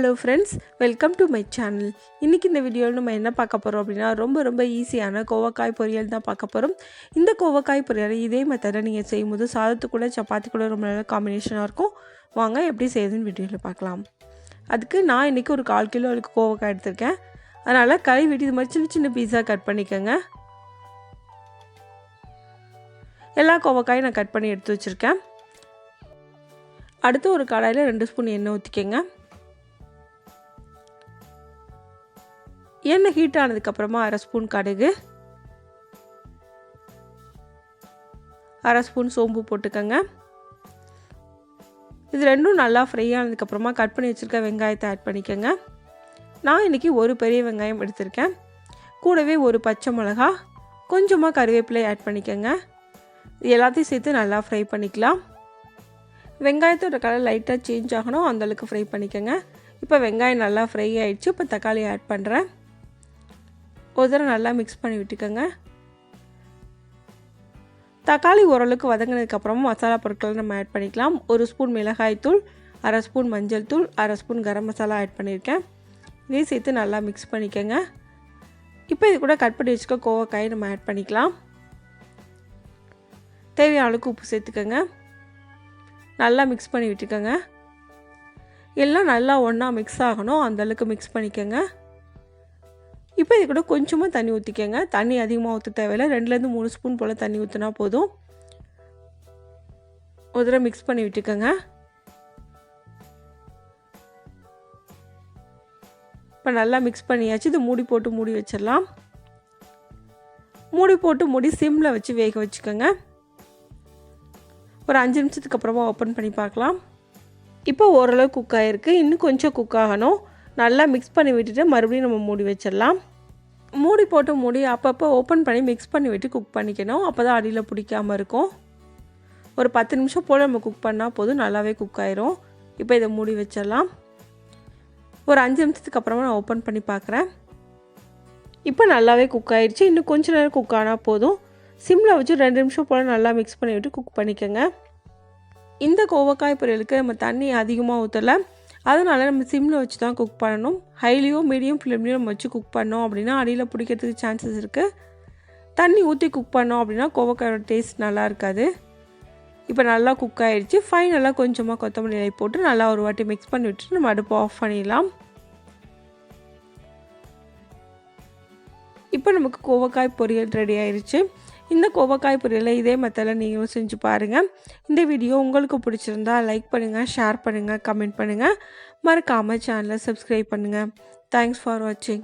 Hello friends, welcome to my channel. இன்றைக்கி இந்த வீடியோவில் நம்ம என்ன பார்க்க போகிறோம் அப்படின்னா ரொம்ப ஈஸியான கோவக்காய் பொரியல் தான் பார்க்க போகிறோம். இந்த கோவக்காய் பொரியல் இதே மெத்தடில் நீங்கள் செய்யும்போது சாதத்துக்குள்ளே சப்பாத்தி கூட ரொம்ப நல்ல காம்பினேஷனாக இருக்கும். வாங்க எப்படி செய்யுதுன்னு வீடியோவில் பார்க்கலாம். அதுக்கு நான் இன்றைக்கி ஒரு 1/4 கிலோ அளவுக்கு கோவக்காய் எடுத்திருக்கேன். அதனால் கழுவிட்டு இது மாதிரி சின்ன பீஸாக கட் பண்ணிக்கோங்க. எல்லா கோவக்காயும் நான் கட் பண்ணி எடுத்து வச்சுருக்கேன். அடுத்து ஒரு கடாயில் 2 ஸ்பூன் எண்ணெய் ஊற்றிக்கங்க. எண்ணெய் ஹீட் ஆனதுக்கப்புறமா 1/2 ஸ்பூன் கடுகு, 1/2 ஸ்பூன் சோம்பு போட்டுக்கோங்க. இது ரெண்டும் நல்லா ஃப்ரை ஆனதுக்கப்புறமா கட் பண்ணி வச்சுருக்க வெங்காயத்தை ஆட் பண்ணிக்கோங்க. நான் இன்றைக்கி ஒரு பெரிய வெங்காயம் எடுத்திருக்கேன். கூடவே ஒரு பச்சை மிளகா, கொஞ்சமாக கருவேப்பிலை ஆட் பண்ணிக்கோங்க. இது எல்லாத்தையும் சேர்த்து நல்லா ஃப்ரை பண்ணிக்கலாம். வெங்காயத்தோட கலர் லைட்டாக சேஞ்ச் ஆகணும், அந்தளவுக்கு ஃப்ரை பண்ணிக்கோங்க. இப்போ வெங்காயம் நல்லா ஃப்ரை ஆகிடுச்சு. இப்போ தக்காளி ஆட் பண்ணுறேன். ஒரு தடவை நல்லா மிக்ஸ் பண்ணி விட்டுக்கோங்க. தக்காளி ஓரளவுக்கு வதங்கினதுக்கப்புறமா மசாலா பொருட்களை நம்ம ஆட் பண்ணிக்கலாம். 1 ஸ்பூன் மிளகாய் தூள், 1/2 ஸ்பூன் மஞ்சள் தூள், 1/2 ஸ்பூன் கரம் மசாலா ஆட் பண்ணியிருக்கேன். இதையும் சேர்த்து நல்லா மிக்ஸ் பண்ணிக்கோங்க. இப்போ இது கூட கட் பண்ணி வச்சுக்க கோவக்காயை நம்ம ஆட் பண்ணிக்கலாம். தேவையான அளவுக்கு உப்பு சேர்த்துக்கோங்க. நல்லா மிக்ஸ் பண்ணி விட்டுக்கோங்க. எல்லாம் நல்லா ஒன்றா மிக்ஸ் ஆகணும், அந்தளவுக்கு மிக்ஸ் பண்ணிக்கோங்க. இப்போ இது கூட கொஞ்சமாக தண்ணி ஊற்றிக்கோங்க. தண்ணி அதிகமாக ஊற்ற தேவையில்லை. 2லேருந்து 3 ஸ்பூன் போல் தண்ணி ஊற்றினா போதும். ஒரு தடவை மிக்ஸ் பண்ணி விட்டுக்கோங்க. இப்போ நல்லா மிக்ஸ் பண்ணியாச்சு. இது மூடி போட்டு மூடி வச்சிடலாம். மூடி சிம்மில் வச்சு வேக வச்சுக்கோங்க. ஒரு 5 நிமிஷத்துக்கு அப்புறமா ஓப்பன் பண்ணி பார்க்கலாம். இப்போ ஓரளவு குக் ஆகிருக்கு. இன்னும் கொஞ்சம் குக் ஆகணும். நல்லா மிக்ஸ் பண்ணி விட்டுட்டு மறுபடியும் நம்ம மூடி வச்சிடலாம். மூடி போட்டு அப்பப்போ ஓப்பன் பண்ணி மிக்ஸ் பண்ணி விட்டு குக் பண்ணிக்கணும். அப்போ தான் அடியில் பிடிக்காமல் இருக்கும். ஒரு 10 நிமிஷம் போல் நம்ம குக் பண்ணால் போதும், நல்லாவே குக் ஆயிரும். இப்போ இதை மூடி வச்சிடலாம். ஒரு 5 நிமிஷத்துக்கு அப்புறமா நான் ஓப்பன் பண்ணி பார்க்குறேன். இப்போ நல்லாவே குக் ஆயிடுச்சு. இன்னும் கொஞ்சம் நேரம் குக் ஆனால் போதும். சிம்மில் வச்சு 2 நிமிஷம் போல் நல்லா மிக்ஸ் பண்ணி விட்டு குக் பண்ணிக்கோங்க. இந்த கோவக்காய் பொரியலுக்கு நம்ம தண்ணி அதிகமாக ஊற்றலை. அதனால் நம்ம சிம்மில் வச்சு தான் குக் பண்ணணும். ஹைலியோ மீடியம் ஃப்ளேம்லேயோ நம்ம வச்சு குக் பண்ணோம் அப்படின்னா அடியில் பிடிக்கிறதுக்கு சான்சஸ் இருக்குது. தண்ணி ஊற்றி குக் பண்ணோம் அப்படின்னா கோவக்காயோட டேஸ்ட் நல்லா இருக்காது. இப்போ நல்லா குக் ஆகிடுச்சு. ஃபைனலாக கொஞ்சமாக கொத்தமல்லி இலை போட்டு நல்லா ஒரு வாட்டி மிக்ஸ் பண்ணி விட்டுட்டு நம்ம அடுப்பு ஆஃப் பண்ணிடலாம். இப்போ நமக்கு கோவக்காய் பொரியல் ரெடி ஆயிடுச்சு. இந்த கோவக்காய் பொரியலை இதே மெத்தடில் நீங்களும் செஞ்சு பாருங்கள். இந்த வீடியோ உங்களுக்கு பிடிச்சிருந்தா லைக் பண்ணுங்கள், ஷேர் பண்ணுங்கள், கமெண்ட் பண்ணுங்கள். மறக்காமல் சேனலை சப்ஸ்கிரைப் பண்ணுங்கள். தேங்க்ஸ் ஃபார் வாட்சிங்.